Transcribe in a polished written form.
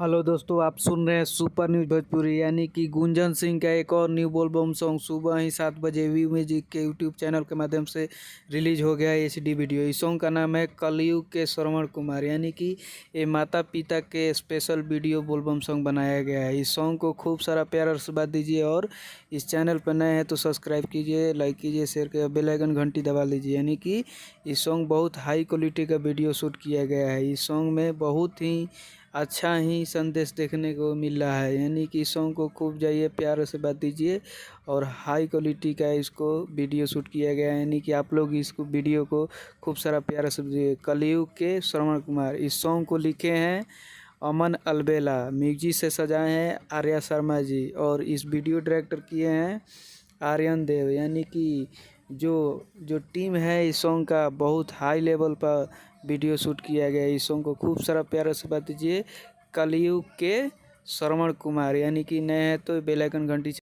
Hello दोस्तों, आप सुन रहे हैं सुपर न्यूज भोजपुरी। यानी कि गुंजन सिंह का एक और न्यू बोलबम सॉन्ग सुबह ही 7 बजे व्यू म्यूजिक के यूट्यूब चैनल के माध्यम से रिलीज हो गया है एचडी वीडियो। इस सॉन्ग का नाम है कलयुग के श्रवण कुमार। यानी कि ये माता पिता के स्पेशल वीडियो बोलबम सॉन्ग बनाया गया है। इस सॉन्ग को खूब सारा प्यार आशीर्वाद दीजिए और इस चैनल पर नए हैं तो सब्सक्राइब कीजिए, लाइक कीजिए, शेयर कीजिए, बेल आइकन घंटी दबा लीजिए। यानी कि इस सॉन्ग बहुत हाई क्वालिटी का वीडियो शूट किया गया है। इस सॉन्ग में बहुत ही अच्छा ही संदेश देखने को मिल रहा है। यानी कि सॉन्ग को खूब जाइए, प्यार से बात दीजिए और हाई क्वालिटी का इसको वीडियो शूट किया गया है। यानी कि आप लोग इसको वीडियो को खूब सारा प्यार से दीजिए। कलयुग के श्रवण कुमार। इस सॉन्ग को लिखे हैं अमन अलबेला, म्यूजिक से सजाए हैं आर्या शर्मा जी और इस वीडियो डायरेक्टर किए हैं आर्यन देव। यानी कि जो जो टीम है इस सॉन्ग का बहुत हाई लेवल पर वीडियो शूट किया गया है। इस सॉन्ग को खूब सारा प्यार से बात दीजिए। कलयुग के श्रवण कुमार। यानी कि नए हैं तो बेल आइकन घंटी